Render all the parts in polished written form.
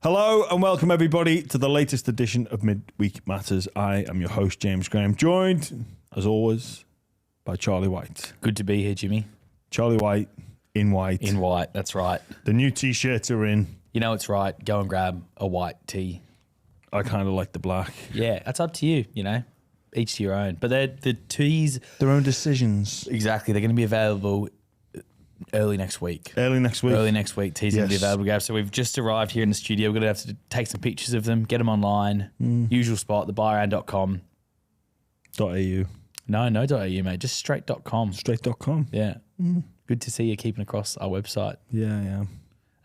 Hello and welcome everybody to the latest edition of Midweek Matters. I am your host, James Graham, joined, as always, by Charlie White. Good to be here, Jimmy. Charlie White, in white. In white, that's right. The new T-shirts are in. You know it's right. Go and grab a white tee. I kind of like the black. Yeah, that's up to you, you know. Each to your own. But the tees... Their own decisions. Exactly. They're going to be available early next week. Early next week. Tees going to be available, Gav. So we've just arrived here in the studio. We're going to have to take some pictures of them, get them online. Usual spot, thebuyround.com. .au. No .au, mate. Just straight.com. Straight.com. Yeah. Good to see you keeping across our website. Yeah.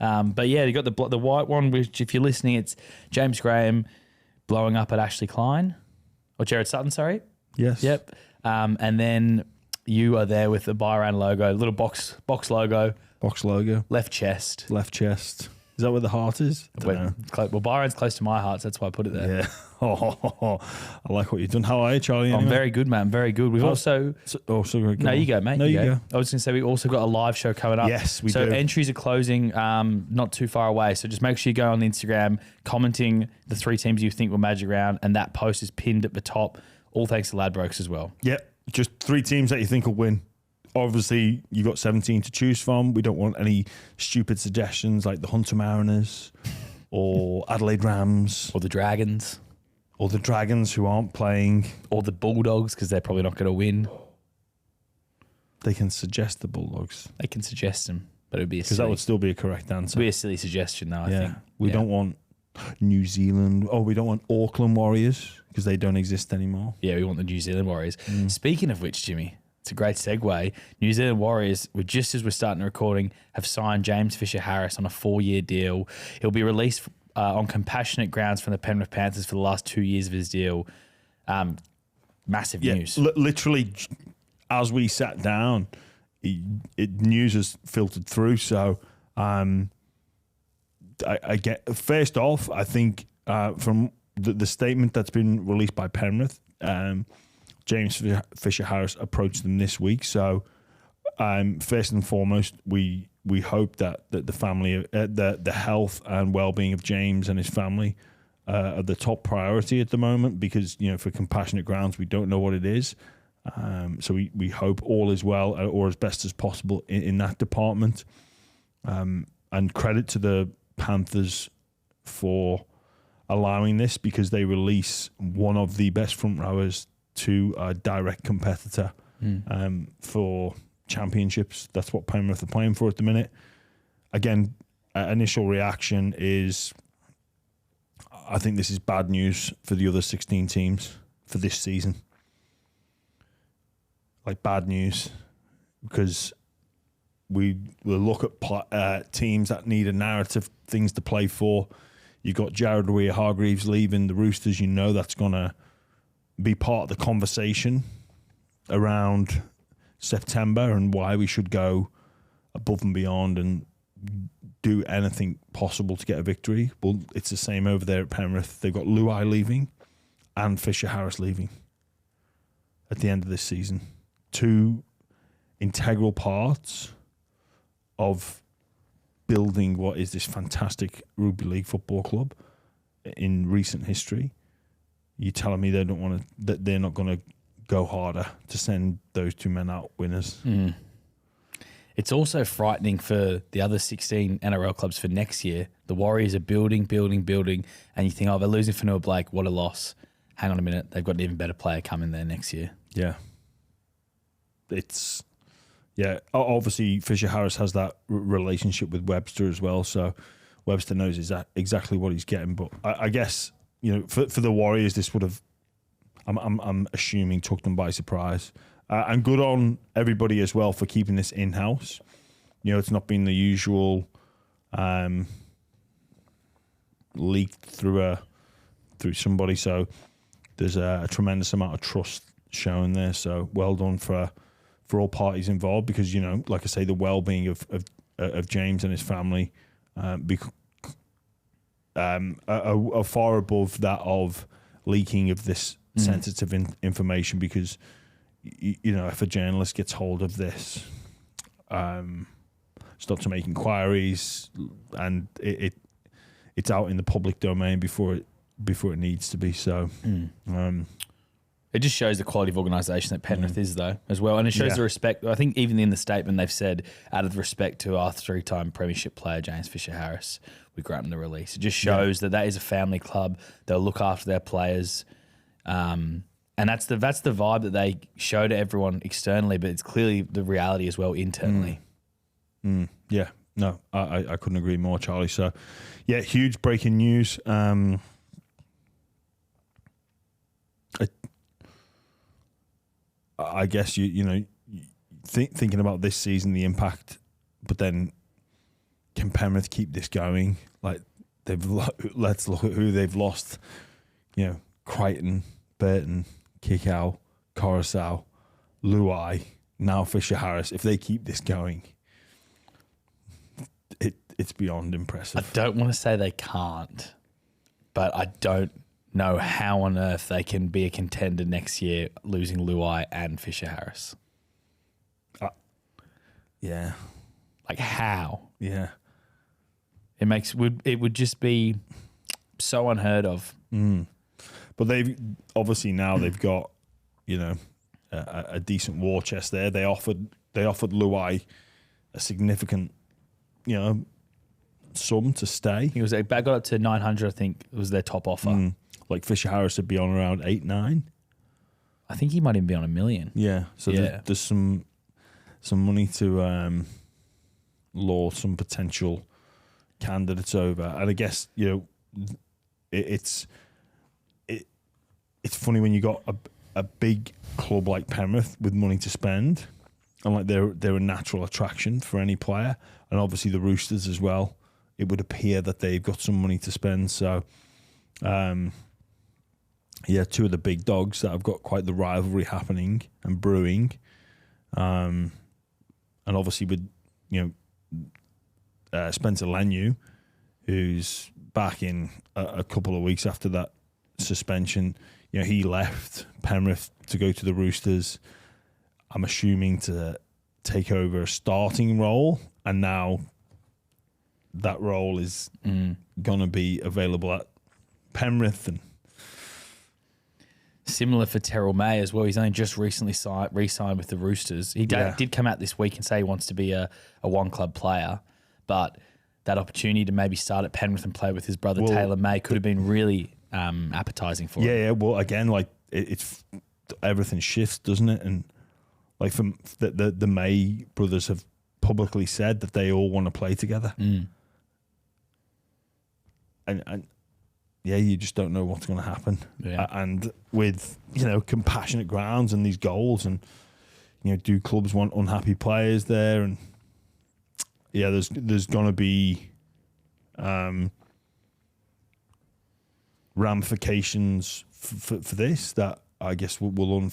But yeah, you got the white one, which if you're listening, it's James Graham blowing up at Ashley Klein. Or Jared Sutton, sorry. Yes. Yep. And then you are there with the Buy Around logo, little box logo. Box logo. Left chest. Left chest. Is that where the heart is? Well, Buy Around's close to my heart, so that's why I put it there. Yeah. I like what you've done. How are you, Charlie? I'm very good, man. Very good. We've also... No, you go, mate. No, you go. I was going to say we've also got a live show coming up. Yes, we do. So entries are closing not too far away. So just make sure you go on the Instagram, commenting the 3 teams you think will magic round, and that post is pinned at the top. All thanks to Ladbrokes as well. Yep. Just 3 teams that you think will win. Obviously, you got 17 to choose from. We don't want any stupid suggestions like the Hunter Mariners or Adelaide Rams. Or the Dragons. Or the Dragons who aren't playing. Or the Bulldogs because they're probably not going to win. They can suggest the Bulldogs. They can suggest them, but it would be because that would still be a correct answer. It would be a silly suggestion, though, I think. We don't want New Zealand. Oh, we don't want Auckland Warriors because they don't exist anymore. Yeah, we want the New Zealand Warriors. Speaking of which, Jimmy, it's a great segue. New Zealand Warriors, just as we're starting the recording, have signed James Fisher-Harris on a 4-year deal. He'll be released on compassionate grounds from the Penrith Panthers for the last 2 years of his deal. Massive news. Literally, as we sat down, news has filtered through. So I get, first off, I think from the statement that's been released by Penrith, James Fisher-Harris approached them this week. So first and foremost, we hope that the family, the health and well-being of James and his family are the top priority at the moment because, you know, for compassionate grounds, we don't know what it is. So we hope all is well or as best as possible in that department. And credit to the Panthers for allowing this because they release one of the best front rowers to a direct competitor for championships. That's what Penrith are playing for at the minute. Again, initial reaction is I think this is bad news for the other 16 teams for this season. Like bad news because we will look at teams that need a narrative, things to play for. You've got Jared Hargreaves leaving the Roosters. You know that's going to be part of the conversation around September and why we should go above and beyond and do anything possible to get a victory. Well, it's the same over there at Penrith. They've got Luai leaving and Fisher-Harris leaving at the end of this season. 2 integral parts of building what is this fantastic rugby league football club in recent history. You're telling me that they're not going to go harder to send those 2 men out winners. It's also frightening for the other 16 NRL clubs for next year. The Warriors are building, and you think, oh, they're losing Fanua Blake. What a loss. Hang on a minute. They've got an even better player coming there next year. Yeah. Obviously Fisher-Harris has that relationship with Webster as well, so Webster knows exactly what he's getting. But I guess, you know, for the Warriors, this would have, I'm assuming, took them by surprise. And good on everybody as well for keeping this in-house. You know, it's not been the usual leaked through somebody, so there's a tremendous amount of trust shown there. So well done for all parties involved because, you know, like I say, the well-being of James and his family are far above that of leaking of this sensitive information because, you know, if a journalist gets hold of this, start to make inquiries and it's out in the public domain before it needs to be. So, it just shows the quality of organisation that Penrith is, though, as well. And it shows the respect. I think even in the statement they've said, out of respect to our 3-time premiership player, James Fisher-Harris, we grant him the release. It just shows that is a family club. They'll look after their players. And that's the vibe that they show to everyone externally, but it's clearly the reality as well internally. Yeah. No, I couldn't agree more, Charlie. So, yeah, huge breaking news. I guess thinking about this season, the impact, but then can Penrith keep this going? Like let's look at who they've lost. Crichton, Burton, Kikau, Coruscant, Luai, now Fisher-Harris. If they keep this going, it's beyond impressive. I don't want to say they can't, but I don't know how on earth they can be a contender next year losing Luai and Fisher-Harris. Yeah. Like how? Yeah. It would just be so unheard of. But they've obviously now they've got, a decent war chest there. They offered Luai a significant, sum to stay. He got up to 900. I think it was their top offer. Like Fisher-Harris would be on around 8-9. I think he might even be on $1 million. Yeah. So there's some money to lure some potential candidates over, and I guess it's funny when you got a big club like Penrith with money to spend, and like they're a natural attraction for any player, and obviously the Roosters as well. It would appear that they've got some money to spend, so. Two of the big dogs that have got quite the rivalry happening and brewing, and obviously with Spencer Leniu, who's back in a couple of weeks after that suspension. He left Penrith to go to the Roosters. I'm assuming to take over a starting role, and now that role is gonna be available at Penrith. And similar for Terrell May as well. He's only just recently re-signed with the Roosters. He did come out this week and say he wants to be a one-club player, but that opportunity to maybe start at Penrith and play with his brother Taylor May could have been really appetising for him. Yeah. Well, again, like it's everything shifts, doesn't it? And like from the May brothers have publicly said that they all want to play together, and you just don't know what's going to happen. Yeah. And with, compassionate grounds and these goals, and, do clubs want unhappy players there? And there's going to be ramifications for this that I guess will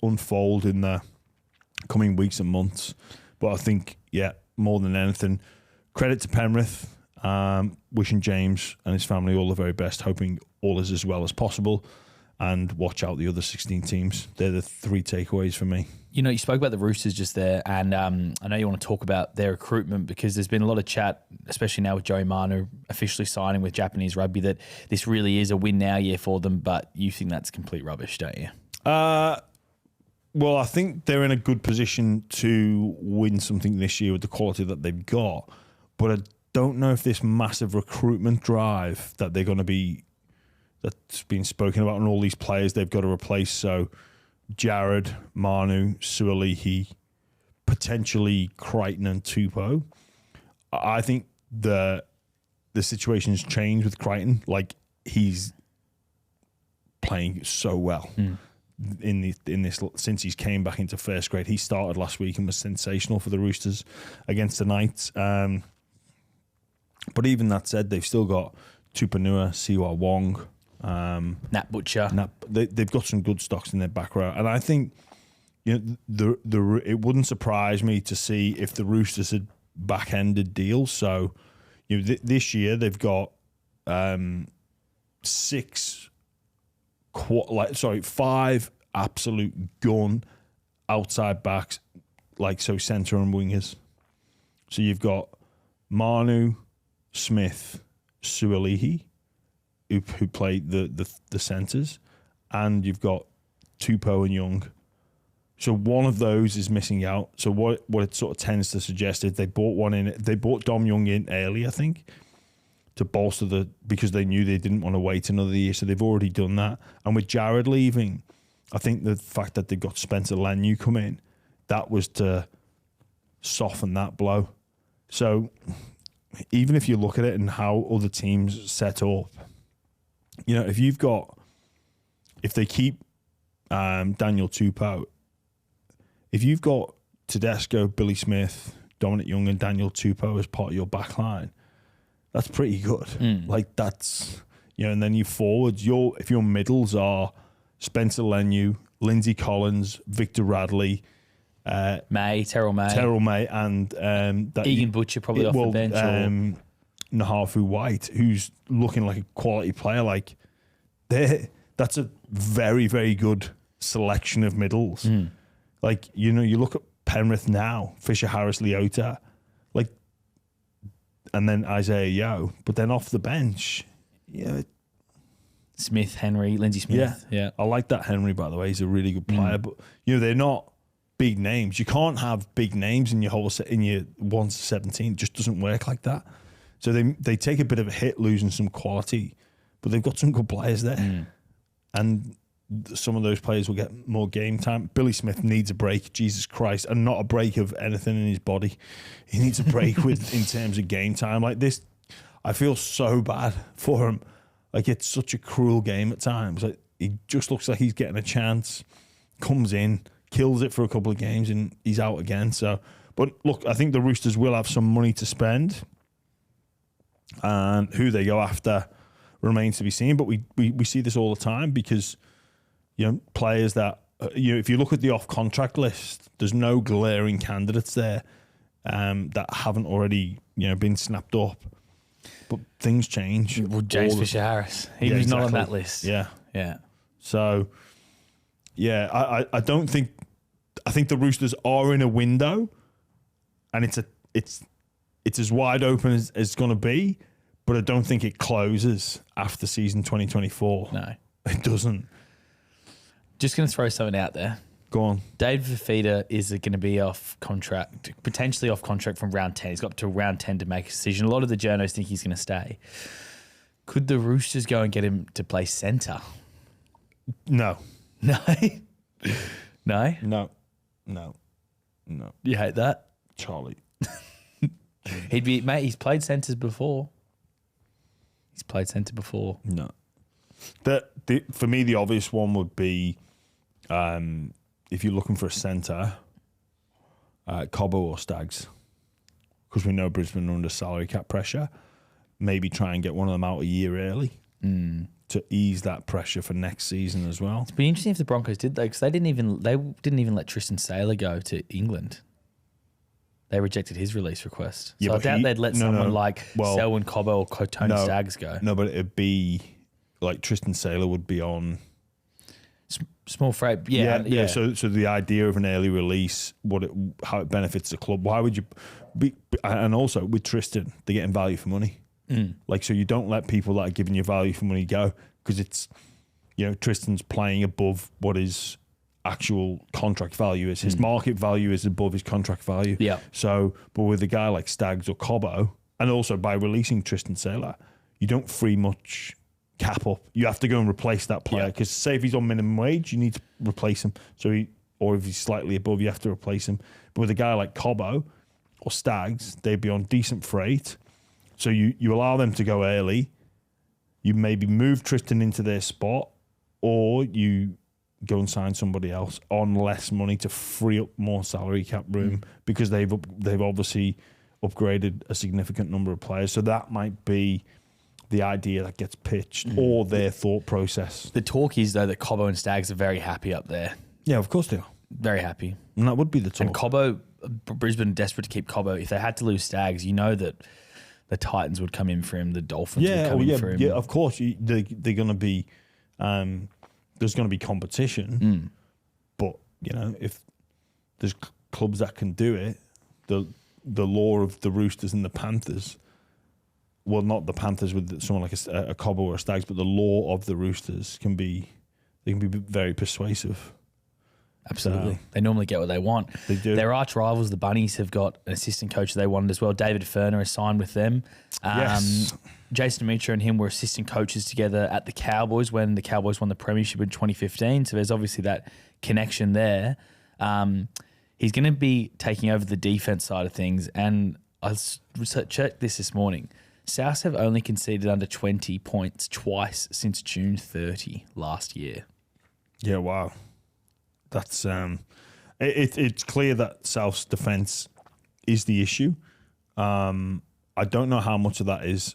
unfold in the coming weeks and months. But I think, more than anything, credit to Penrith. Wishing James and his family all the very best, hoping all is as well as possible, and watch out the other 16 teams. They're the 3 takeaways for me. You spoke about the Roosters just there, and I know you want to talk about their recruitment, because there's been a lot of chat, especially now with Joey Manu officially signing with Japanese Rugby, that this really is a win now year for them, but you think that's complete rubbish, don't you? Well, I think they're in a good position to win something this year with the quality that they've got, but I don't know if this massive recruitment drive that they're going to be, that's been spoken about, and all these players they've got to replace. So Jared, Manu, Suolihi, potentially Crichton and Tupou. I think the situation's changed with Crichton. Like, he's playing so well in this since he's came back into first grade. He started last week and was sensational for the Roosters against the Knights. But even that said, they've still got Tupanua, Siwa Wong, Nat Butcher. They've got some good stocks in their back row, and I think it wouldn't surprise me to see if the Roosters had back-ended deals. So this year they've got 5 absolute gun outside backs, centre and wingers. So you've got Manu, Smith, Suolihi, who played the centres, and you've got Tupou and Young. So one of those is missing out. So what it sort of tends to suggest is they bought Dom Young in early, I think, to bolster because they knew they didn't want to wait another year. So they've already done that. And with Jared leaving, I think the fact that they've got Spencer Leniu come in, that was to soften that blow. So even if you look at it and how other teams set up, if they keep Daniel Tupou, if you've got Tedesco, Billy Smith, Dominic Young, and Daniel Tupou as part of your back line, that's pretty good. Like that's, and then you forwards, if your middles are Spencer Leniu, Lindsay Collins, Victor Radley, Terrell May, and Egan Butcher probably off the bench, Nahafu White, who's looking like a quality player. Like that's a very, very good selection of middles. Like, you look at Penrith now, Fisher Harris, Leota, like, and then Isaiah Yeo, but then off the bench, Smith, Henry, Lindsay Smith. Yeah. I like that Henry, by the way. He's a really good player, but they're not big names. You can't have big names in your 1 to 17. It just doesn't work like that. So they take a bit of a hit losing some quality, but they've got some good players there. And some of those players will get more game time. Billy Smith needs a break, Jesus Christ, and not a break of anything in his body. He needs a break in terms of game time. Like this, I feel so bad for him. Like, it's such a cruel game at times. Like, he just looks like he's getting a chance, comes in, kills it for a couple of games, and he's out again. So, but look, I think the Roosters will have some money to spend, and who they go after remains to be seen. But we see this all the time because, players that, if you look at the off-contract list, there's no glaring candidates there that haven't already, been snapped up. But things change. Well, James Fisher Harris, he was not on that list. Yeah. So, I don't think. I think the Roosters are in a window, and it's as wide open as it's going to be. But I don't think it closes after season 2024. No, it doesn't. Just going to throw something out there. Go on. David Fifita is going to be off contract, potentially off contract from round 10. He's got up to round 10 to make a decision. A lot of the journos think he's going to stay. Could the Roosters go and get him to play centre? No. No? No? No. You hate that? Charlie. He's played centres before. No. For me, the obvious one would be, if you're looking for a centre, Cobbo or Staggs, because we know Brisbane are under salary cap pressure. Maybe try and get one of them out a year early to ease that pressure for next season as well. It'd be interesting if the Broncos did though, because they didn't even let Tristan Saylor go to England. They rejected his release request. So I doubt they'd let someone like Selwyn Cobbo or Tony Staggs go. No, but it'd be like Tristan Saylor would be on small freight. Yeah. So the idea of an early release, how it benefits the club. Why would you be? And also with Tristan, they're getting value for money. Like, so you don't let people that are giving you value for money go, because it's, Tristan's playing above what his actual contract value is. His market value is above his contract value. Yeah. So, but with a guy like Staggs or Cobbo, and also by releasing Tristan Saylor, you don't free much cap up. You have to go and replace that player, because say if he's on minimum wage, you need to replace him. Or if he's slightly above, you have to replace him. But with a guy like Cobbo or Staggs, they'd be on decent freight. So you allow them to go early. You maybe move Tristan into their spot, or you go and sign somebody else on less money to free up more salary cap room, because they've obviously upgraded a significant number of players. So that might be the idea that gets pitched, or their thought process. The talk is, though, that Cobbo and Staggs are very happy up there. Yeah, of course they are. Very happy. And that would be the talk. And Cobbo, Brisbane desperate to keep Cobbo. If they had to lose Staggs, that the Titans would come in for him, the Dolphins would come in for him. Yeah, of course. They're going to be... there's going to be competition, but if there's clubs that can do it, the law of the Roosters and the Panthers well, not the Panthers with someone like a Cobbo or a Stags, but the law of the Roosters can be very persuasive. Absolutely. They normally get what they want. They do. Their arch rivals, the Bunnies, have got an assistant coach they wanted as well. David Ferner is signed with them. Yes. Jason Demetriou and him were assistant coaches together at the Cowboys when the Cowboys won the premiership in 2015. So there's obviously that connection there. He's going to be taking over the defense side of things. And I checked this morning. South have only conceded under 20 points twice since June 30 last year. Yeah, wow. That's it's clear that South's defence is the issue. I don't know how much of that is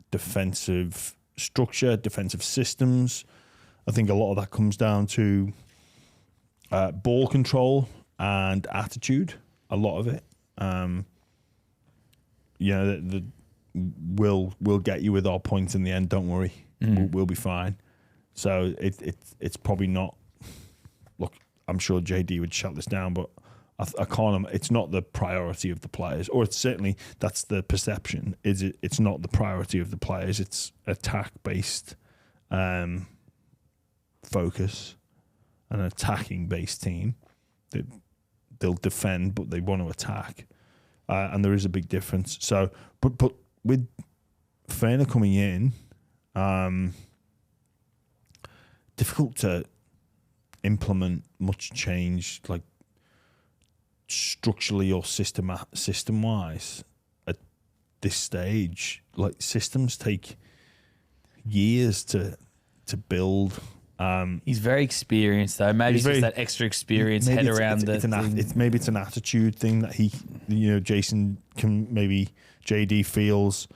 defensive structure, defensive systems. I think a lot of that comes down to ball control and attitude. A lot of it, we'll get you with our points in the end. Don't worry, we'll be fine. So it's probably not. Look, I'm sure JD would shut this down, but I can't. It's not the priority of the players, or it's certainly that's the perception. It's not the priority of the players. It's attack-based focus, an attacking-based team. They'll defend, but they want to attack, and there is a big difference. So, but with Ferner coming in, difficult to implement much change, like structurally or system wise at this stage. Like systems take years to build. He's very experienced though. Maybe it's just that extra experience head around the maybe it's an attitude thing that Jason can, maybe JD feels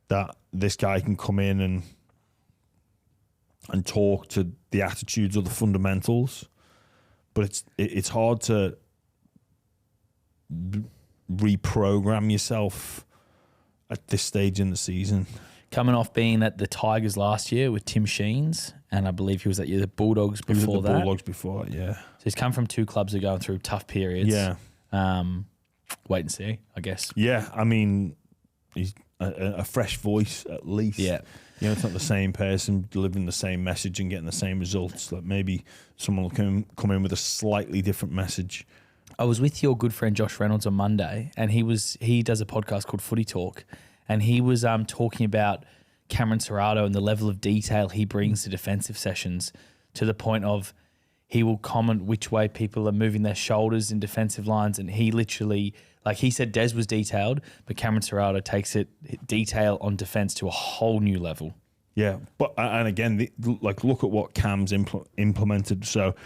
that this guy can come in and talk to the attitudes or the fundamentals, but it's hard to reprogram yourself at this stage in the season. Coming off being at the Tigers last year with Tim Sheens, and I believe he was at the Bulldogs before that. He was at the Bulldogs before, yeah. So he's come from two clubs that are going through tough periods. Yeah. Wait and see, I guess. Yeah, I mean, he's a fresh voice at least. Yeah. It's not the same person delivering the same message and getting the same results. Like maybe someone will come in with a slightly different message. I was with your good friend Josh Reynolds on Monday, and he does a podcast called Footy Talk, and he was talking about Cameron Serrato and the level of detail he brings to defensive sessions, to the point of he will comment which way people are moving their shoulders in defensive lines, and he literally, like he said, Des was detailed, but Cameron Serrato takes detail on defense to a whole new level. Yeah, but and again, look at what Cam's implemented. So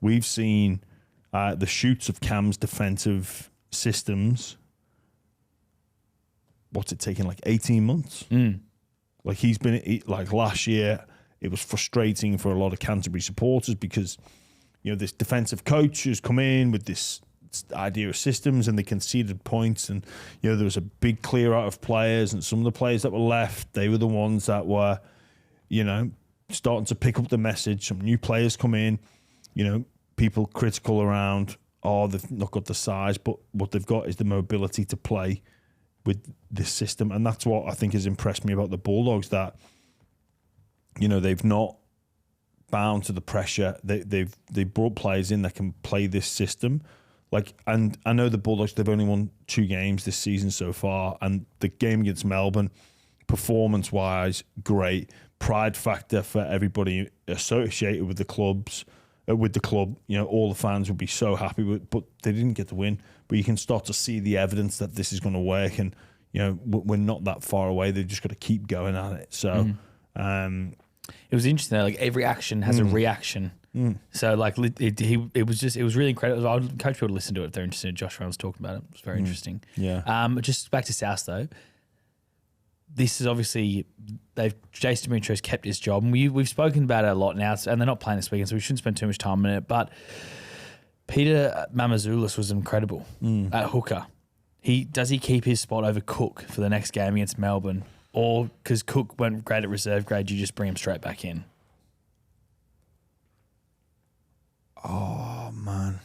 we've seen the shoots of Cam's defensive systems. What's it taken, like 18 months? Like he's been, like last year, it was frustrating for a lot of Canterbury supporters because, this defensive coach has come in with this idea of systems and they conceded points, and, there was a big clear out of players, and some of the players that were left, they were the ones that were, starting to pick up the message. Some new players come in, people critical around, they've not got the size, but what they've got is the mobility to play with this system. And that's what I think has impressed me about the Bulldogs, that, they've not bound to the pressure. They brought players in that can play this system. And I know the Bulldogs, they've only won 2 games this season so far, and the game against Melbourne, performance-wise, great. Pride factor for everybody associated with the club. All the fans would be so happy with, but they didn't get the win. But you can start to see the evidence that this is going to work, and we're not that far away. They've just got to keep going at it. So, it was interesting. Like every action has a reaction. So it was really incredible. I would encourage people to listen to it if they're interested. Josh Reynolds talking about it. It was very interesting. Yeah. Just back to South though. This is obviously Jason Demetriou's kept his job, and we've spoken about it a lot now, and they're not playing this weekend, so we shouldn't spend too much time on it. But Peter Mamazoulis was incredible at hooker. Does he keep his spot over Cook for the next game against Melbourne, or because Cook went great at reserve grade, you just bring him straight back in? Oh man.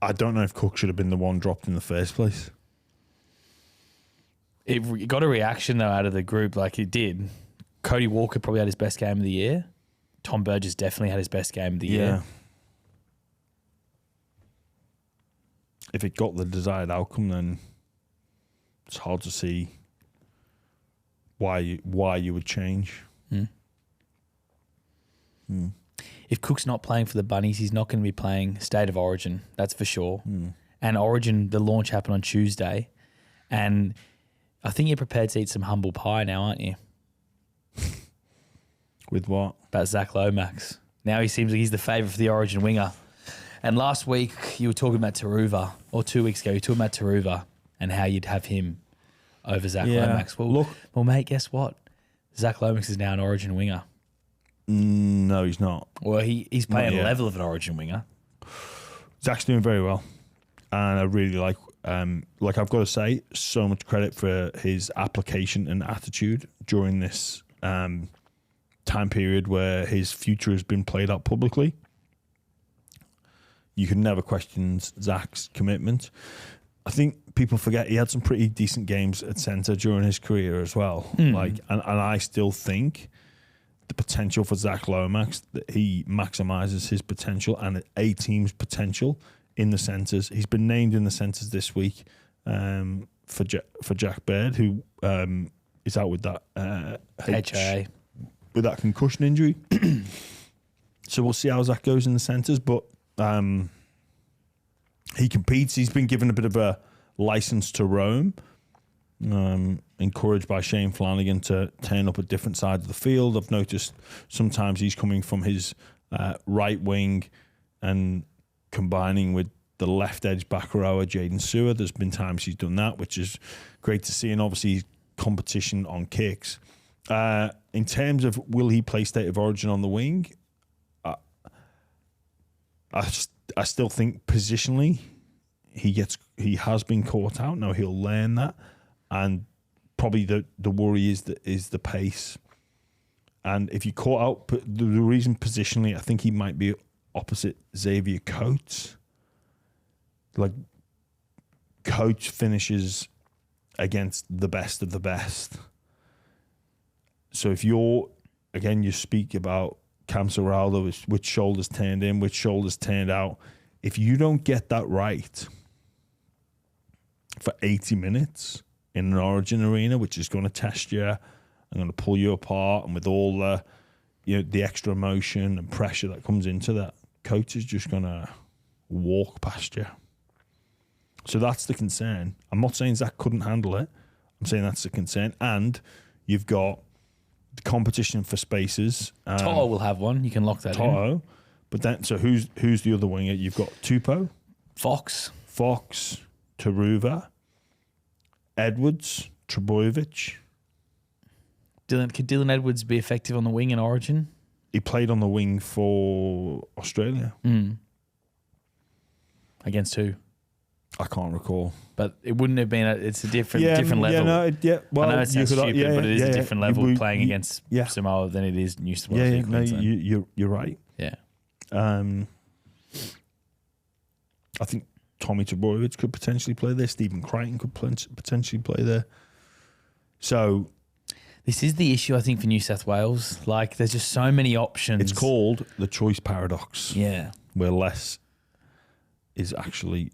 I don't know if Cook should have been the one dropped in the first place. It got a reaction, though, out of the group like it did. Cody Walker probably had his best game of the year. Tom Burgess definitely had his best game of the year. If it got the desired outcome, then it's hard to see why you would change. If Cook's not playing for the Bunnies, he's not going to be playing State of Origin. That's for sure. And Origin, the launch happened on Tuesday. And I think you're prepared to eat some humble pie now, aren't you? With what? About Zach Lomax. Now he seems like he's the favourite for the Origin winger. And last week you were talking about Taruva, or 2 weeks ago you were talking about Taruva and how you'd have him over Zach Lomax. Well, mate, guess what? Zach Lomax is now an Origin winger. No, he's not. Well, he's playing a level of an Origin winger. Zach's doing very well, and I really like I've got to say, so much credit for his application and attitude during this time period where his future has been played out publicly. You can never question Zach's commitment. I think people forget he had some pretty decent games at centre during his career as well. And I still think the potential for Zach Lomax, that he maximises his potential and a team's potential in the centres. He's been named in the centres this week for Jack Baird, who is out with that HIA. With that concussion injury. So we'll see how Zach goes in the centres, but he competes. He's been given a bit of a license to roam, encouraged by Shane Flanagan to turn up at different sides of the field. I've noticed sometimes he's coming from his right wing and combining with the left edge back rower, Jaden Sewer. There's been times he's done that, which is great to see, and obviously competition on kicks. In terms of will he play State of Origin on the wing, I still think positionally he has been caught out. Now he'll learn that, and probably the worry is the pace. And if you caught out, the reason positionally, I think he might be opposite Xavier Coates. Like, Coates finishes against the best of the best. So if you speak about Cam Serraldo, which shoulders turned in, which shoulders turned out. If you don't get that right for 80 minutes in an Origin arena, which is going to test you and going to pull you apart, and with all the the extra emotion and pressure that comes into that, Coach is just going to walk past you. So that's the concern. I'm not saying Zach couldn't handle it. I'm saying that's the concern. And you've got the competition for spaces. Toto will have one. You can lock that in. But then, so who's the other winger? You've got Tupou, Fox, Taruva, Edwards, Trebojevic. Could Dylan Edwards be effective on the wing in Origin? He played on the wing for Australia. Against who? I can't recall. But it wouldn't have been. It's a different level. Well, I know it sounds stupid, but it is a different level playing against Samoa than it is New South Wales. No, you're right. Yeah. I think Tommy Trebojevic could potentially play there. Stephen Crichton could potentially play there. So this is the issue, I think, for New South Wales. Like, there's just so many options. It's called the choice paradox. Yeah. Where less is actually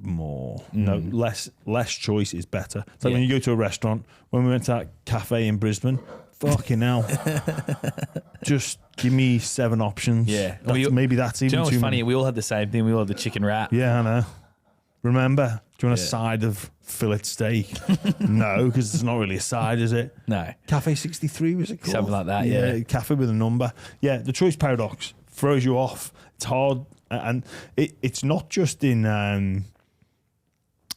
more. No, less choice is better. It's like when you go to a restaurant. When we went to that cafe in Brisbane, fucking hell. Just give me 7 options. Yeah. Maybe that's even too what's funny? many. We all had the same thing. We all had the chicken wrap. Yeah, I know. Remember? Do you want a side of fillet steak? No, because it's not really a side, is it? No. Cafe 63 was it called? Something like that, yeah. Cafe with a number. Yeah, the choice paradox throws you off. It's hard. And it's not just in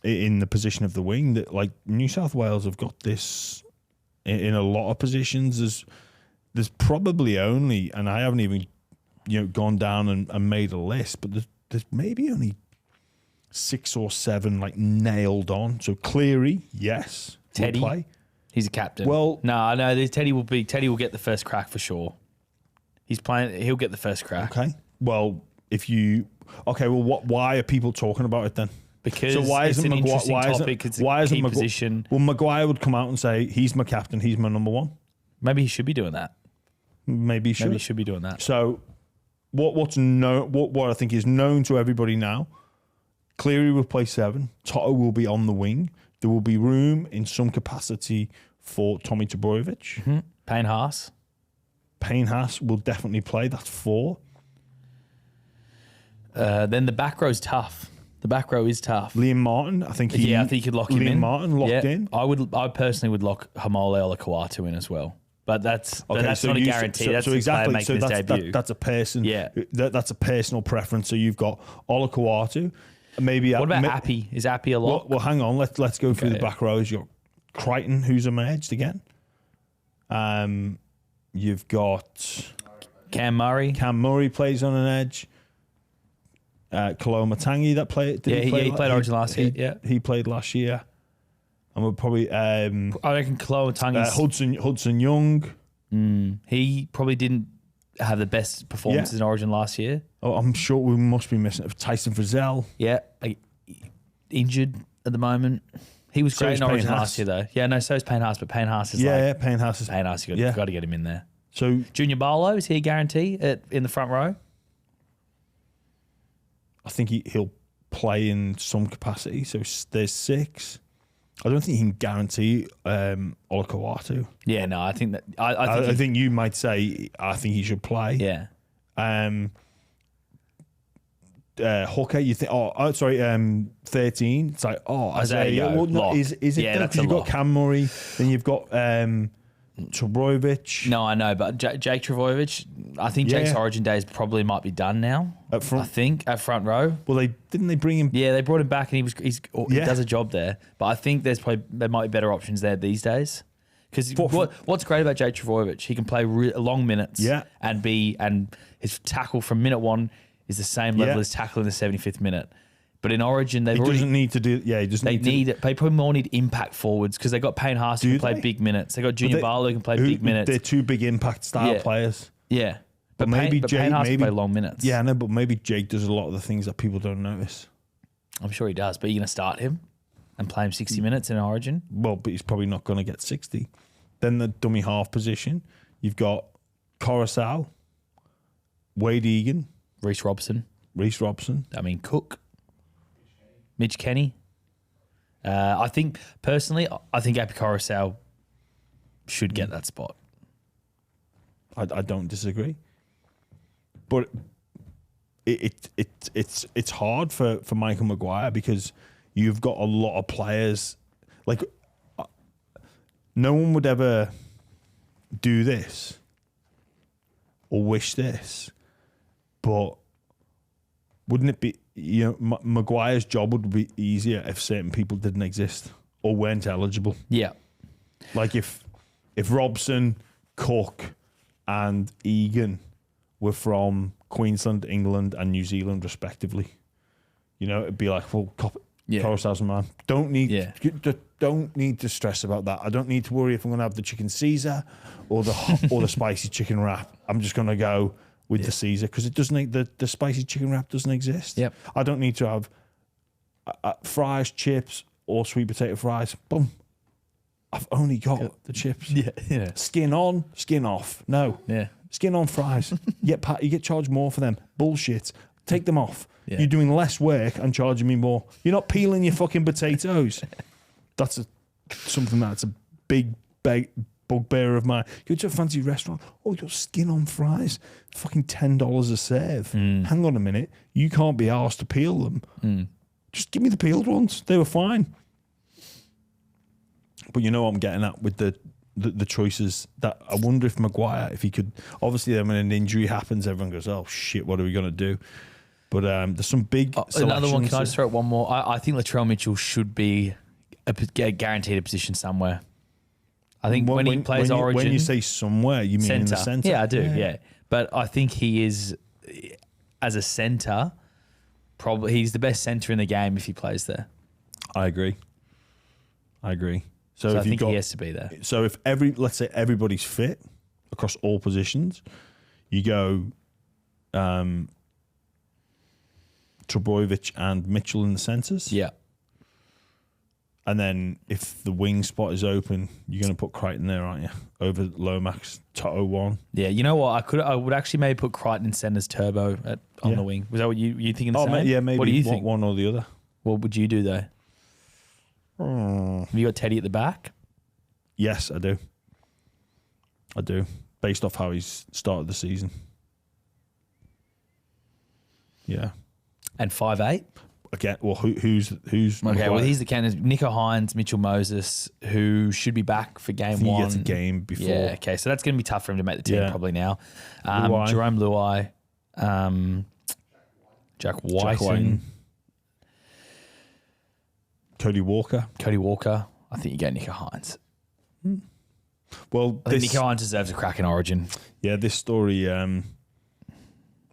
the position of the wing. That, like, New South Wales have got this in a lot of positions. There's probably only, and I haven't even gone down and made a list, but there's maybe only 6 or 7 like nailed on. So Cleary, yes, Teddy, will play. He's a captain. Well, no, Teddy will get the first crack for sure. He's playing. He'll get the first crack. Okay. Well, if you Okay, well, why are people talking about it then? Because So why it's isn't an Maguire? interesting Why topic. It's a key position. Well, Maguire would come out and say he's my captain. He's my number one. Maybe he should be doing that. Maybe he should. Maybe he should be doing that. So, what I think is known to everybody now. Cleary will play 7. Toto will be on the wing. There will be room in some capacity for Tommy Trbojevich. Mm-hmm. Payne Haas. Payne Haas will definitely play. That's 4. Then the back row's tough. The back row is tough. Liam Martin, I think I think you'd lock him in. Liam Martin locked in. I personally would lock Hamole Olakau'atu in as well. But that's not a guarantee. That's exactly. Making his debut. That's a person. Yeah. That's a personal preference. So you've got Olakau'atu. Maybe. What about Appy? Is Appy a lock? Well, hang on. Let's go through the back rows. You've got Crichton, who's emerged again. You've got Cam Murray. Cam Murray plays on an edge. Kaloma Tangi that played. He played Origin last year. Yeah, he played last year. And we'll probably. I reckon Kaloma Tangi. Hudson Young. He probably didn't have the best performances in Origin last year. Oh, I'm sure we must be missing it. Tyson Frizzell. Yeah, injured at the moment. He was great in Origin last year, though. Yeah, no, so is Payne Haas, but Payne Haas is Payne Haas. You've got to get him in there. So Junior Barlow, is he a guarantee in the front row? I think he'll play in some capacity. So there's 6. I don't think he can guarantee Olakau'atu. Yeah, no, I think that I think you might say I think he should play. Yeah. Hooker, you think? 13. It's like Isaiah. Well, no, is it? Yeah, Because you've got Cam Murray, then you've got Trbojevich. No, I know, but Jake Trbojevic, I think Jake's Origin days probably might be done now. Up front, I think at front row. Well, they bring him? Yeah, they brought him back, and he does a job there. But I think there might be better options there these days. Because what's great about Jake Trbojevic, he can play long minutes. And his tackle from minute 1 is the same level as tackle in the 75th minute. But in Origin, they doesn't need to do. Yeah, he doesn't. They probably more need impact forwards because they got Payne Haas who can play big minutes. They got Junior Barlow who can play big minutes. They're 2 big impact style players. Yeah, but maybe Payne Haas can play long minutes. Yeah, I know, but maybe Jake does a lot of the things that people don't notice. I'm sure he does. But you're going to start him and play him 60 minutes in Origin? Well, but he's probably not going to get 60. Then the dummy half position, you've got Coruscant, Wade Egan, Reece Robson. I mean, Cook. Mitch Kenny. I think, personally, Api Coruscant should get that spot. I don't disagree. But it's hard for Michael Maguire because you've got a lot of players. Like, no one would ever do this or wish this, but wouldn't it be, Maguire's job would be easier if certain people didn't exist or weren't eligible. Yeah. Like if Robson, Cook and Egan were from Queensland, England and New Zealand respectively, it'd be like, well, Coruscant's man. Don't need to stress about that. I don't need to worry if I'm going to have the chicken Caesar or the spicy chicken wrap. I'm just going to go with the Caesar because it doesn't. The spicy chicken wrap doesn't exist. Yep. I don't need to have fries, chips, or sweet potato fries. Boom. I've only got the chips. Yeah. Skin on, skin off. No. Yeah. Skin on fries. You get charged more for them. Bullshit. Take them off. Yeah. You're doing less work and charging me more. You're not peeling your fucking potatoes. That's something that's a big bugbear of mine. You go to a fancy restaurant, your skin on fries, fucking $10 a serve. Hang on a minute, you can't be asked to peel them. Just give me the peeled ones. They were fine. But you know what I'm getting at with the choices. That I wonder if Maguire, if he could, obviously then when an injury happens, everyone goes, oh shit, what are we going to do? But there's some big another one. Can I just throw out one more? I think Latrell Mitchell should be guaranteed a position somewhere. I think when he plays Origin... When you say somewhere, you mean in the centre? Yeah, I do, yeah. But I think he is, as a centre, probably he's the best centre in the game if he plays there. I agree. So I think he has to be there. So if let's say everybody's fit across all positions, you go Trebojevic and Mitchell in the centres. Yeah. And then if the wing spot is open, you're going to put Crichton there, aren't you? Over Lomax, Toto 1. Yeah, you know what? I would actually maybe put Crichton and Centers Turbo on the wing. Was that what you thinking the same? Yeah, maybe. What do you think? One or the other. What would you do though? Have you got Teddy at the back? Yes, I do. Based off how he's started the season. Yeah. And 5'8"? Again, well, who's Okay, well, he's the candidate. Nico Hines, Mitchell Moses, who should be back for game one. He gets a game before. Yeah, okay. So that's going to be tough for him to make the team probably now. Jerome Luai, Jack Whiten, Cody Walker. I think you go Nico Hines. Well, I think Nico Hines deserves a crack in Origin. Yeah, this story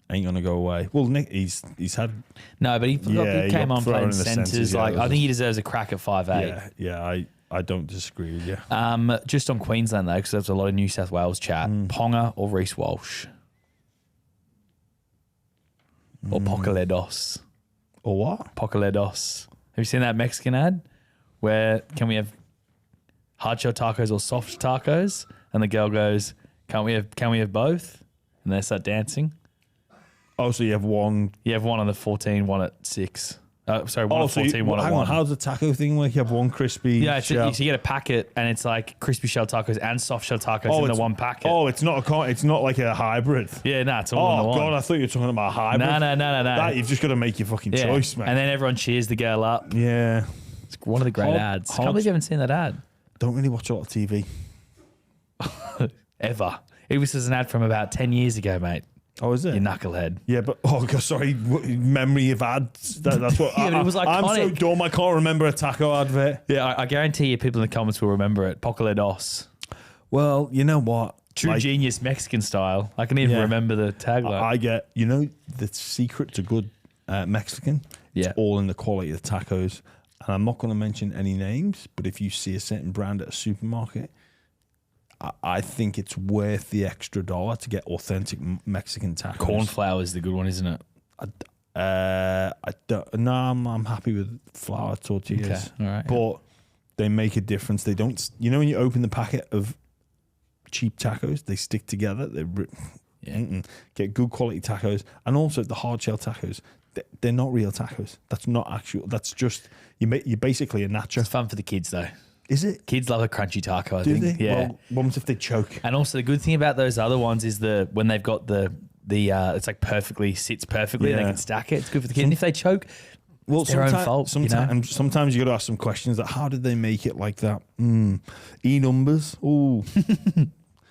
ain't gonna go away. Well, Nick, he's had but he came on playing centres. I think he deserves a crack at 5'8". Yeah, I don't disagree with you. Just on Queensland though, because there's a lot of New South Wales chat. Ponga or Reece Walsh or Pocaledos or what? Pocaledos. Have you seen that Mexican ad where can we have hard shell tacos or soft tacos? And the girl goes, Can we have both? And they start dancing. Oh, so you have one. You have one on the 14, one at 6. One at 14, one at 1. How's the taco thing work? You have one crispy. Yeah, shell. so you get a packet, and it's like crispy shell tacos and soft shell tacos in the one packet. Oh, it's not like a hybrid. Yeah, no, it's all in the one. God, I thought you were talking about a hybrid. No. You've just got to make your fucking choice, man. And then everyone cheers the girl up. Yeah, it's one of the great ads. I can't believe you haven't seen that ad. Don't really watch a lot of TV. Ever. It was just an ad from about 10 years ago, mate. Oh, is it? You knucklehead. Yeah, but sorry, memory of ads. That's what. It was iconic. I'm so dumb. I can't remember a taco advert. Yeah, I guarantee you, people in the comments will remember it. Pocaledos. Well, you know what? True genius Mexican style. I can even remember the tagline. I get. The secret to good Mexican. Yeah. It's all in the quality of the tacos. And I'm not going to mention any names, but if you see a certain brand at a supermarket, I think it's worth the extra $1 to get authentic Mexican tacos. Cornflour is the good one, isn't it? I don't. No, I'm happy with flour tortillas. Okay, all right. But they make a difference. They don't. When you open the packet of cheap tacos, they stick together. Get good quality tacos, and also the hard shell tacos. They're not real tacos. That's not actual. That's just you're basically a nacho. It's fun for the kids though. Is it? Kids love a crunchy taco, I Do think. they? Yeah. Well, what if they choke? And also the good thing about those other ones is when they've got the it's like sits perfectly and they can stack it. It's good for the kids. And if they choke, it's their own fault. Sometimes you got to ask some questions like, how did they make it like that? E numbers. Ooh.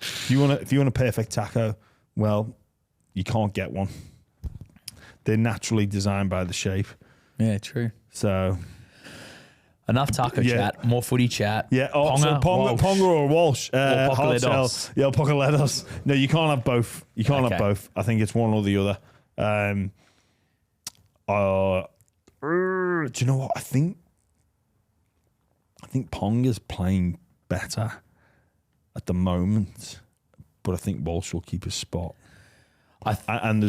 If you want a perfect taco, well, you can't get one. They're naturally designed by the shape. Yeah, true. So enough taco chat, more footy chat. Yeah, Ponga or Walsh. Or Pocaledos. Yeah, Pocaledos. No, you can't have both. You can't have both. I think it's one or the other. Do you know what? I think Ponga's playing better at the moment, but I think Walsh will keep his spot. And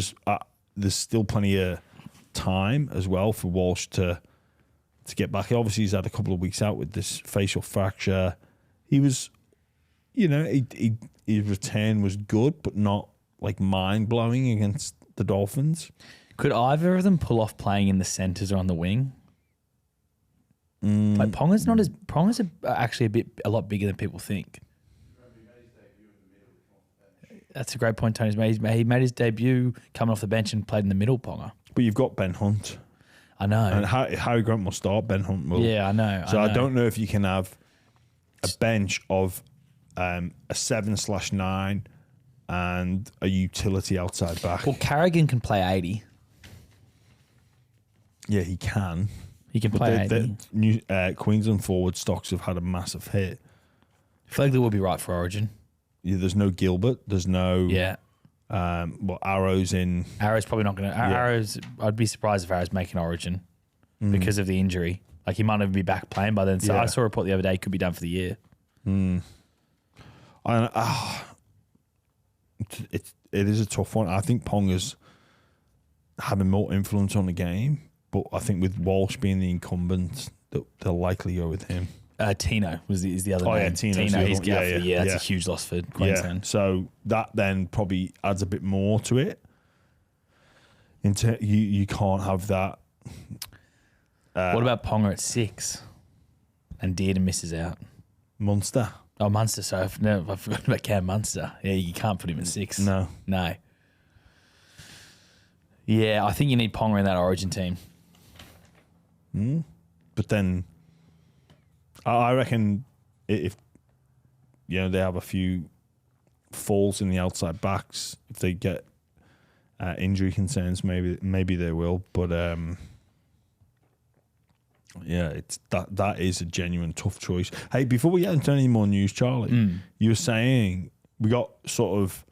there's still plenty of time as well for Walsh to get back. Obviously, he's had a couple of weeks out with this facial fracture. He was, his return was good, but not like mind blowing against the Dolphins. Could either of them pull off playing in the centres or on the wing? Like Ponga's actually a lot bigger than people think. That's a great point Tony's made. He made his debut coming off the bench and played in the middle, Ponga. But you've got Ben Hunt. I know. And Harry Grant will start, Ben Hunt will. Yeah, I know. So I don't know if you can have a bench of a 7/9 and a utility outside back. Well, Carrigan can play 80. Yeah, he can. He can play 80. Queensland forward stocks have had a massive hit. I feel like they would be right for Origin. Yeah, there's no Gilbert. There's no... Yeah. Arrow's in... Arrow's probably not going to... Arrow's... I'd be surprised if Arrow's making Origin because of the injury. Like, he might even be back playing by then. So I saw a report the other day he could be done for the year. It is a tough one. I think Ponga's having more influence on the game. but I think with Walsh being the incumbent, they'll likely go with him. Tino is the other name. Yeah, Tino. He's out for the year. Yeah. That's a huge loss for Queensland. Yeah, so that then probably adds a bit more to it. You can't have that. What about Ponga at 6? And Dearden misses out. Munster. Oh, Munster. So I've forgotten about Cam Munster. Yeah, you can't put him at 6. No. Yeah, I think you need Ponga in that Origin team. But then I reckon if they have a few falls in the outside backs, if they get injury concerns, maybe they will. But it's that is a genuine tough choice. Hey, before we get into any more news, Charlie, you were saying we got sort of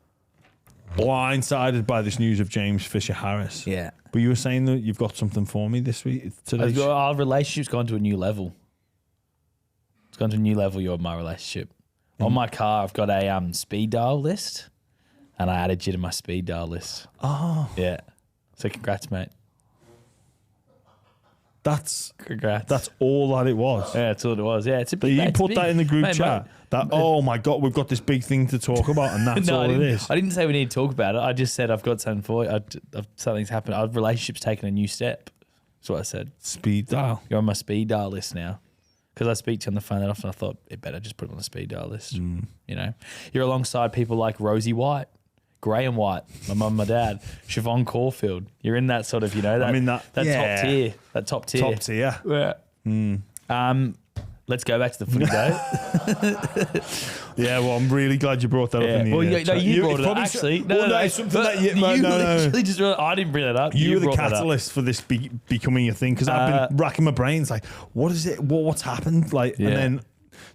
blindsided by this news of James Fisher-Harris. Yeah. But you were saying that you've got something for me this week today. Our relationship's gone to a new level. It's gone to a new level, my relationship. On my car, I've got a speed dial list, and I added you to my speed dial list. Oh. Yeah. So congrats, mate. Congrats. That's all that it was. Yeah, that's all it was. Yeah, it's a But big. you put that in the group chat. Oh my God, we've got this big thing to talk about, and that's all it is. I didn't say we need to talk about it. I just said I've got something for you. Something's happened. Our relationship's taken a new step. That's what I said. Speed dial. You're on my speed dial list now. Because I speak to you on the phone that often, I thought it better just put it on the speed dial list. You're alongside people like Rosie White, Graham White, my mum and my dad, Siobhan Caulfield. You're in that sort of, top tier. That top tier. Top tier. Yeah. Let's go back to the footy though. Yeah, well, I'm really glad you brought that up in the chat. You brought it up, actually. It's something that you literally just I didn't bring that up. You were the catalyst for this becoming a thing, because I've been racking my brains, like, what is it? What's happened? Like, and then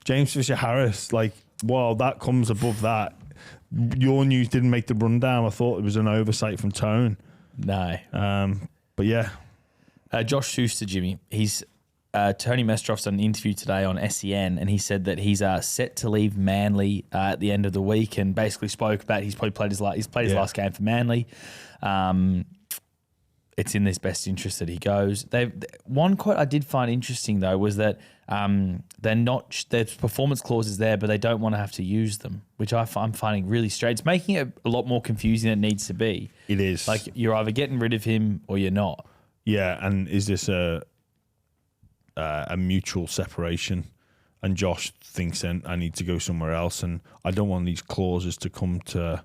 James Fisher-Harris, like, well, that comes above that. Your news didn't make the rundown. I thought it was an oversight from Tone. No. But yeah. Josh Schuster, Jimmy, he's Tony Mestroff's done an interview today on SEN, and he said that he's set to leave Manly at the end of the week, and basically spoke about he's played his last game for Manly. It's in his best interest that he goes. One quote I did find interesting though was that there's performance clauses there, but they don't want to have to use them, which I'm finding really strange. It's making it a lot more confusing than it needs to be. It is. Like, you're either getting rid of him or you're not. Yeah, and is this a mutual separation? And Josh thinks, then I need to go somewhere else, and I don't want these clauses to come to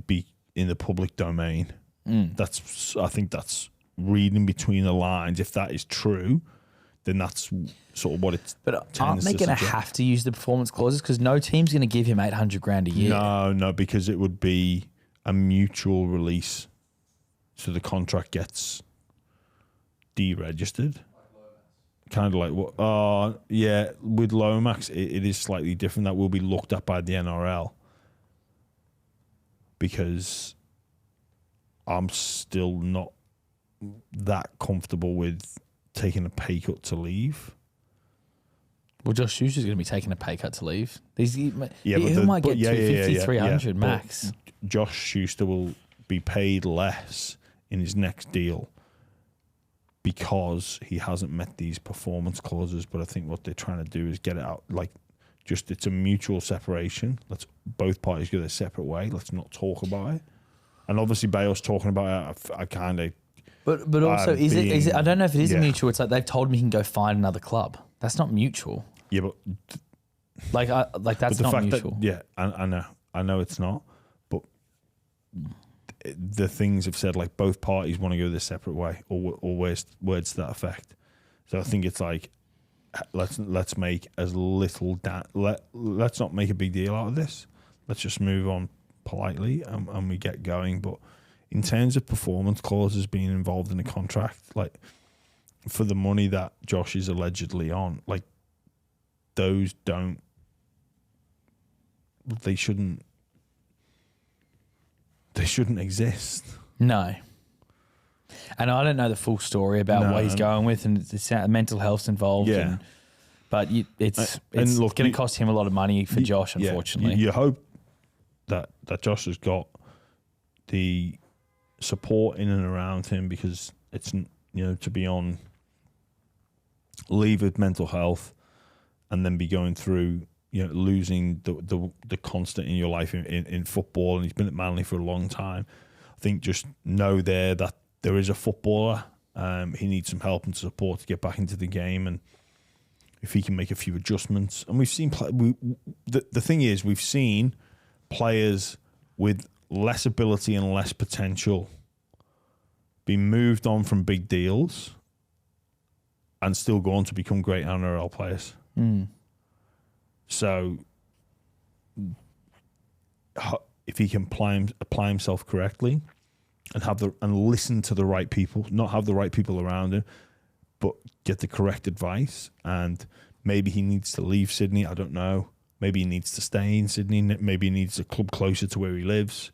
be in the public domain. I think that's reading between the lines. If that is true, then that's sort of what it's. But aren't they going to have to use the performance clauses? Because no team's going to give him $800,000 a year. No, because it would be a mutual release, so the contract gets deregistered. Kind of like what? Yeah, with Lomax, it is slightly different. That will be looked at by the NRL, because I'm still not that comfortable with taking a pay cut to leave. Well, Josh Schuster's going to be taking a pay cut to leave. He might get 250, 300 max. Josh Schuster will be paid less in his next deal because he hasn't met these performance clauses. But I think what they're trying to do is get it out, it's a mutual separation. Let's both parties go their separate way. Let's not talk about it. And obviously, Bale's talking about it. I kind of. But also, is it? I don't know if it is a mutual. It's like they've told him he can go find another club. That's not mutual. Yeah, but that's not mutual. I know it's not. But the things have said, like, both parties want to go their separate way, or words to that effect. So I think it's like, let's make as little let's not make a big deal out of this. Let's just move on politely and we get going. But in terms of performance clauses being involved in a contract, like, for the money that Josh is allegedly on, like, those they shouldn't exist. No. And I don't know the full story about what he's going with, and the mental health's involved. Yeah. But it's going to cost him a lot of money for Josh, unfortunately. You hope that Josh has got the support in and around him, because to be on leave with mental health and then be going through, losing the constant in your life in football. And he's been at Manly for a long time. I think just know that there is a footballer. He needs some help and support to get back into the game. And if he can make a few adjustments. And we've seen, the thing is, we've seen players with less ability and less potential be moved on from big deals and still go on to become great NRL players. So if he can apply himself correctly and listen to the right people, not have the right people around him, but get the correct advice, and maybe he needs to leave Sydney, I don't know. Maybe he needs to stay in Sydney. Maybe he needs a club closer to where he lives.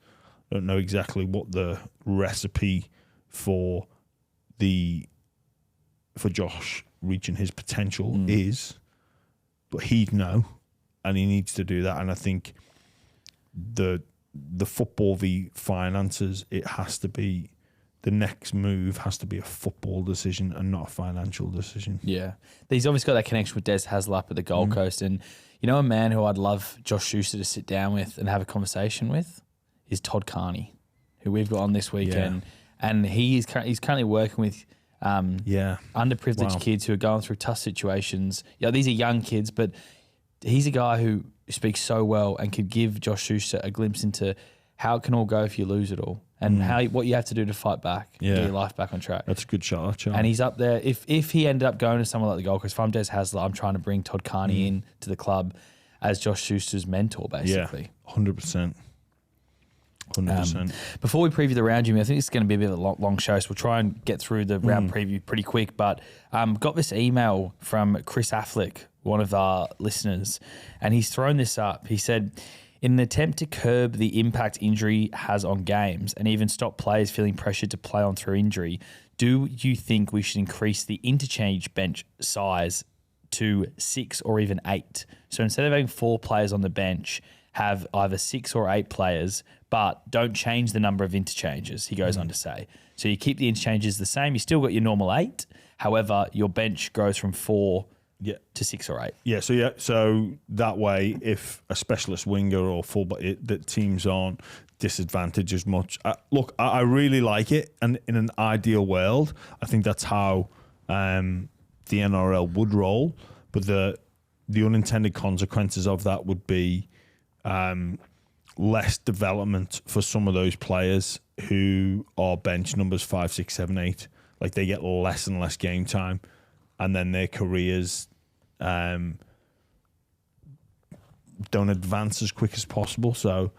I don't know exactly what the recipe for Josh reaching his potential is, but he'd know, and he needs to do that. And I think the football v finances, it has to be, the next move has to be a football decision and not a financial decision. Yeah. He's obviously got that connection with Des Hasler at the Gold Coast. And a man who I'd love Josh Schuster to sit down with and have a conversation with is Todd Carney, who we've got on this weekend. Yeah. And he's currently working with underprivileged kids who are going through tough situations. Yeah, these are young kids, but he's a guy who speaks so well and could give Josh Schuster a glimpse into how it can all go if you lose it all, and what you have to do to fight back, and get your life back on track. That's a good shot. And he's up there. If he ended up going to someone like the Gold Coast, if I'm Des Hasler, I'm trying to bring Todd Carney in to the club as Josh Schuster's mentor, basically. Yeah, 100%. 100%. Before we preview the round, Jimmy, I think it's going to be a bit of a long show, so we'll try and get through the round preview pretty quick. But got this email from Chris Affleck, one of our listeners, and he's thrown this up. He said, in an attempt to curb the impact injury has on games and even stop players feeling pressured to play on through injury, do you think we should increase the interchange bench size to 6 or even 8? So instead of having 4 players on the bench, have either 6 or 8 players, but don't change the number of interchanges, he goes on to say. So you keep the interchanges the same. You still got your normal 8. However, your bench goes from 4 to 6 or 8. So that way, if a specialist winger or fullback that teams aren't disadvantaged as much, I really like it, and in an ideal world, I think that's how the NRL would roll. But the unintended consequences of that would be less development for some of those players who are bench numbers 5, 6, 7, 8. Like, they get less and less game time, and then their careers don't advance as quick as possible. So,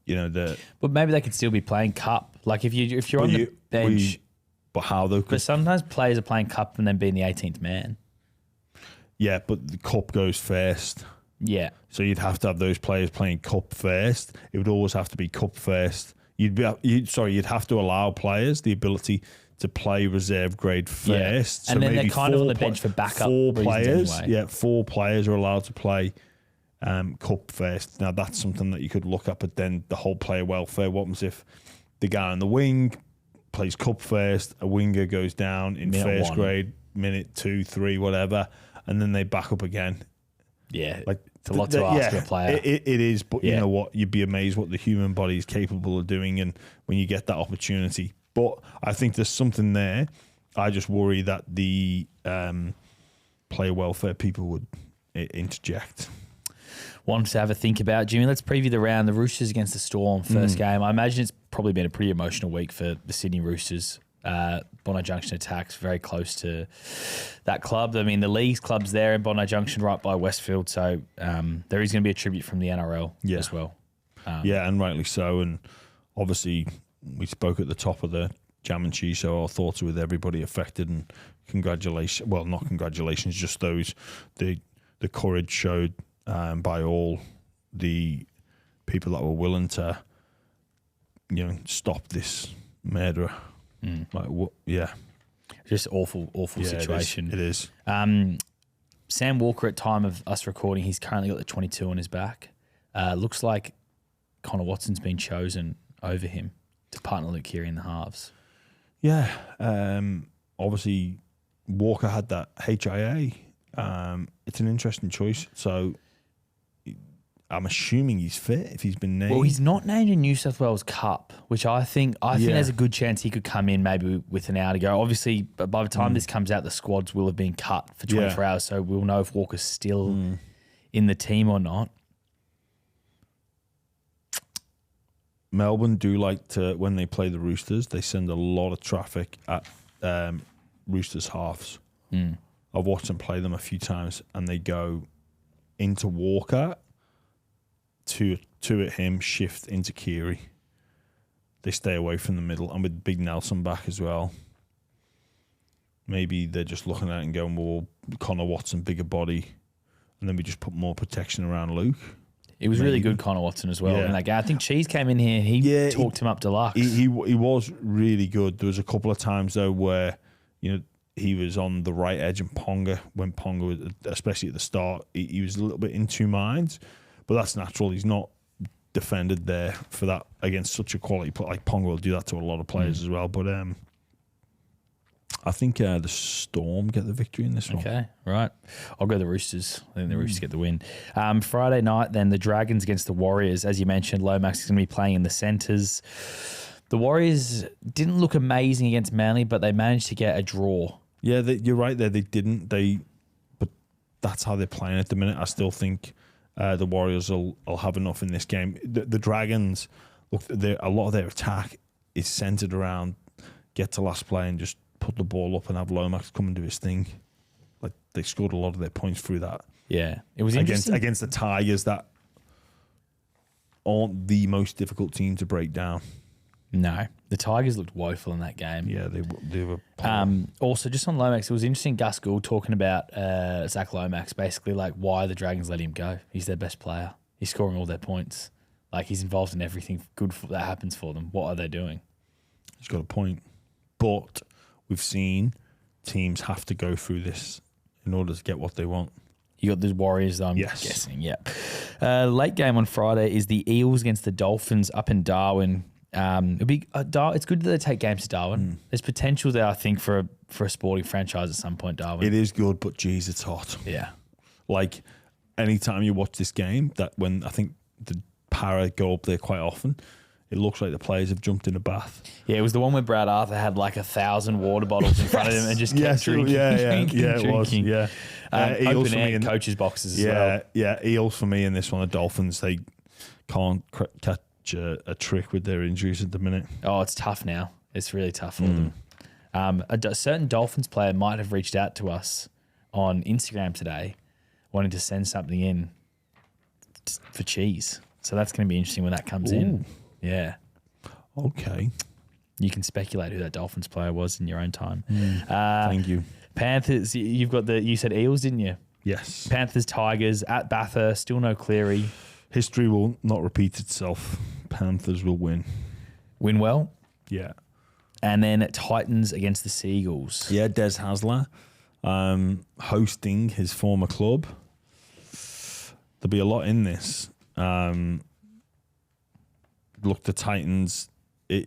but maybe they could still be playing cup. Like if you're on the bench, but how though? But sometimes players are playing cup and then being the 18th man. Yeah, but the cup goes first. Yeah. So you'd have to have those players playing cup first. It would always have to be cup first. You'd have to allow players the ability to play reserve grade first. Yeah. And then they're kind of on the bench for backup. 4 players. Anyway. Yeah, 4 players are allowed to play cup first. Now that's something that you could look at, but then the whole player welfare. What happens if the guy on the wing plays cup first, a winger goes down in first grade, minute 2, 3, whatever, and then they back up again? Yeah, like it's a lot to ask for a player. It is, but you know what? You'd be amazed what the human body is capable of doing, and when you get that opportunity. But I think there's something there. I just worry that the player welfare people would interject. One to have a think about, Jimmy. Let's preview the round. The Roosters against the Storm, first game. I imagine it's probably been a pretty emotional week for the Sydney Roosters. Bondi Junction attacks very close to that club. I mean, the league's club's there in Bondi Junction, right by Westfield. So there is going to be a tribute from the NRL as well. And rightly so. And obviously, we spoke at the top of the Jam and Cheese, so our thoughts are with everybody affected. And congratulations. Well, not congratulations, just those the courage showed by all the people that were willing to, stop this murderer. Just awful situation. It is. Sam Walker, at time of us recording, he's currently got the 22 on his back. Looks like Connor Watson's been chosen over him to partner Luke Keary in the halves. Yeah. obviously Walker had that HIA. It's an interesting choice. So I'm assuming he's fit if he's been named. Well, he's not named in New South Wales Cup, which I think there's a good chance he could come in maybe with an hour to go. Obviously, by the time this comes out, the squads will have been cut for 24 hours, so we'll know if Walker's still in the team or not. Melbourne do like to, when they play the Roosters, they send a lot of traffic at Roosters halves. I've watched them play them a few times, and they go into Walker, two at him, shift into Keary. They stay away from the middle, and with Big Nelson back as well. Maybe they're just looking at it and going, well, Connor Watson, bigger body, and then we just put more protection around Luke. It was really good, Connor Watson, as well. Yeah. And like, I think Cheese came in here. He talked him up deluxe. He was really good. There was a couple of times, though, where, he was on the right edge and Ponga, when Ponga was, especially at the start, he was a little bit in two minds. But that's natural. He's not defended there for that against such a quality player. Like Ponga will do that to a lot of players as well. But I think the Storm get the victory in this one. Okay, right. I'll go the Roosters. I think the Roosters get the win. Friday night, then the Dragons against the Warriors. As you mentioned, Lomax is going to be playing in the centres. The Warriors didn't look amazing against Manly, but they managed to get a draw. Yeah, you're right there. They didn't. But that's how they're playing at the minute. I still think the Warriors will have enough in this game. The Dragons, look, a lot of their attack is centred around get to last play and just put the ball up and have Lomax come and do his thing. Like, they scored a lot of their points through that. Yeah, it was interesting against the Tigers that aren't the most difficult team to break down. No, the Tigers looked woeful in that game. Yeah, they were. Also, just on Lomax, it was interesting. Gus Gould talking about Zach Lomax, basically like why the Dragons let him go. He's their best player. He's scoring all their points. Like, he's involved in everything good that happens for them. What are they doing? He's got a point, but we've seen teams have to go through this in order to get what they want. You got the Warriors, I'm guessing. Yeah. Late game on Friday is the Eels against the Dolphins up in Darwin. It's good that they take games to Darwin. There's potential there, I think, for a sporting franchise at some point, Darwin. It is good, but geez, it's hot. Yeah. Like, anytime you watch this game, that when I think the Para go up there quite often, it looks like the players have jumped in a bath. Yeah, it was the one where Brad Arthur had like 1,000 water bottles in front of him and just kept drinking. It was. Yeah. Eels open air coaches' boxes as well. Yeah, Eels for me in this one. The Dolphins, they can't catch a trick with their injuries at the minute. Oh, it's tough now. It's really tough for them. A certain Dolphins player might have reached out to us on Instagram today wanting to send something in for Cheese. So that's going to be interesting when that comes in. Yeah. Okay. You can speculate who that Dolphins player was in your own time. Thank you. Panthers, you said Eels, didn't you? Yes. Panthers, Tigers, at Bathurst, still no Cleary. History will not repeat itself. Panthers will win. Win well. Yeah. And then Titans against the Seagulls. Yeah, Des Hasler hosting his former club. There'll be a lot in this. Look, the Titans,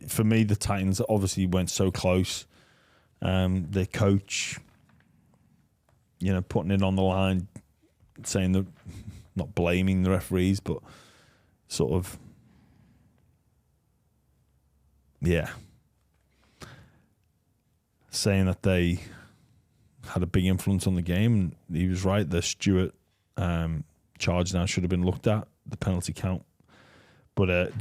for me, the Titans obviously went so close. Their coach, putting it on the line, saying that, not blaming the referees, but sort of, saying that they had a big influence on the game. And he was right. The Stewart charge now should have been looked at, the penalty count. But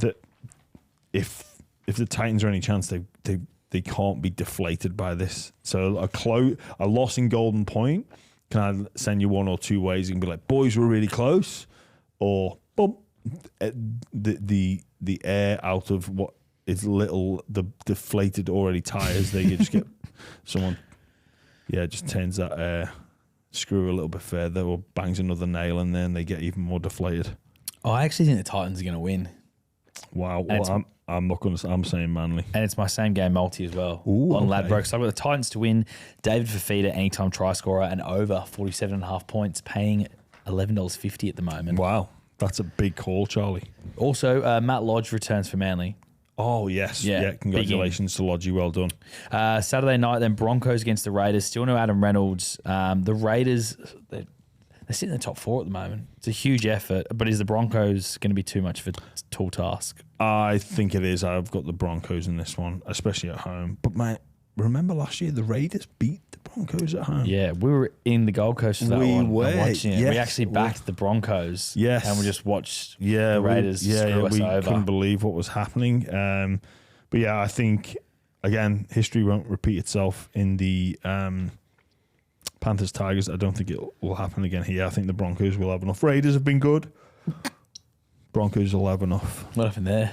if the Titans are any chance, they can't be deflated by this. So a loss in Golden Point can either send you one or two ways. You can be like, boys, we're really close, or boom, the air out of what is the deflated already tires. They just get someone, just turns that screw a little bit further or bangs another nail in there, and they get even more deflated. Oh, I actually think the Titans are going to win. Wow. Well, I'm not going to. I'm saying Manly, and it's my same game multi as well. Ooh, on okay. Ladbroke. So I've got the Titans to win. David Fafita, anytime try scorer, and over 47.5 points, paying $11.50 at the moment. Wow, that's a big call, Charlie. Also, Matt Lodge returns for Manly. Oh, yes. Yeah, Yeah, congratulations to Lodgy. Well done. Saturday night, then Broncos against the Raiders. Still no Adam Reynolds. The Raiders, they're sitting in the top 4 at the moment. It's a huge effort, but is the Broncos going to be too much of a tall task? I think it is. I've got the Broncos in this one, especially at home. But, mate, remember last year the Raiders beat the Broncos at home? Yeah, we were in the Gold Coast for that We one. were, Watching it. yes. We actually backed the Broncos. Yes. And we just watched Yeah, the Raiders screw us we over. couldn't believe what was happening. But yeah, I think again, history won't repeat itself in the Panthers Tigers. I don't think it will happen again here. I think the Broncos will have enough. Raiders have been good. Broncos will have enough. What happened there?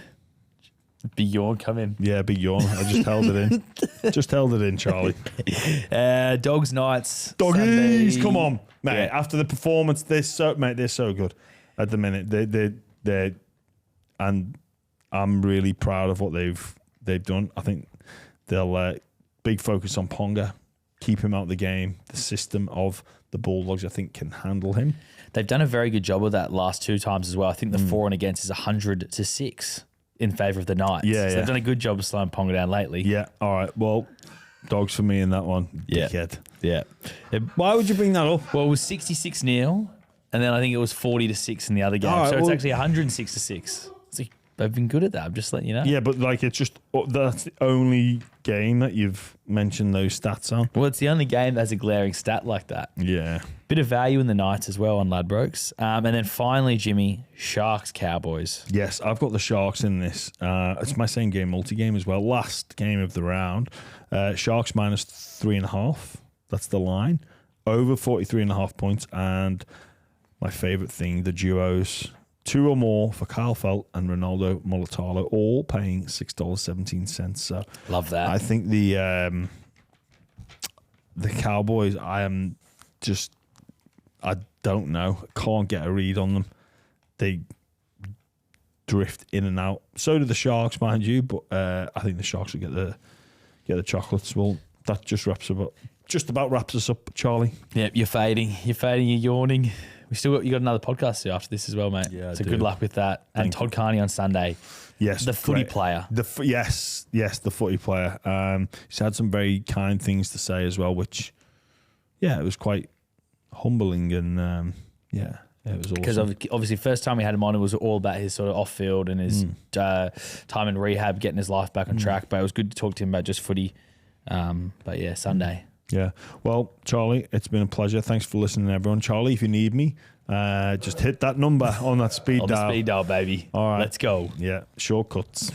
Big yawn coming. Yeah, big yawn. I just held it in. Just held it in, Charlie. Dogs Knights. Doggies, Sunday. come on, mate. Yeah. After the performance, they're so good at the minute. They and I'm really proud of what they've done. I think they'll big focus on Ponga, keep him out of the game. The system of the Bulldogs, I think, can handle him. They've done a very good job of that last 2 times as well. I think the for and against is 100-6 in favour of the Knights. Yeah, so they've done a good job of slowing Ponga down lately. Yeah, all right. Well, Dogs for me in that one. Yeah. Dickhead. Yeah. Why would you bring that up? Well, it was 66-0, and then I think it was 40-6 in the other game. All right, so it's well- actually 106-6. They've been good at that. I'm just letting you know. Yeah, but like it's just that's the only game that you've mentioned those stats on. Well, it's the only game that has a glaring stat like that. Yeah. Bit of value in the Knights as well on Ladbrokes. And then finally, Jimmy, Sharks Cowboys. Yes, I've got the Sharks in this. It's my same game multi-game as well. Last game of the round. Sharks minus 3.5. That's the line. Over 43.5 points. And my favourite thing, the duos. 2 or more for Kyle Felt and Ronaldo Molitalo, all paying $6.17. So Love that. I think the Cowboys, I don't know. Can't get a read on them. They drift in and out. So do the Sharks, mind you, but I think the Sharks will get the chocolates. Well, that just about wraps us up, Charlie. Yep, you're fading. You're yawning. You got another podcast to do after this as well, mate. Yeah, I so do. good luck with that. And Todd Carney on Sunday. Yes, The footy great. player. Yes, the footy player. He's had some very kind things to say as well, which, it was quite humbling and it was awesome. Because obviously, first time we had him on, it was all about his sort of off field and his time in rehab, getting his life back on track. But it was good to talk to him about just footy. But yeah, Sunday. Yeah. Well, Charlie, it's been a pleasure. Thanks for listening, everyone. Charlie, if you need me, just hit that number on that speed On dial. the speed dial, baby. All right. Let's go. Yeah. Shortcuts.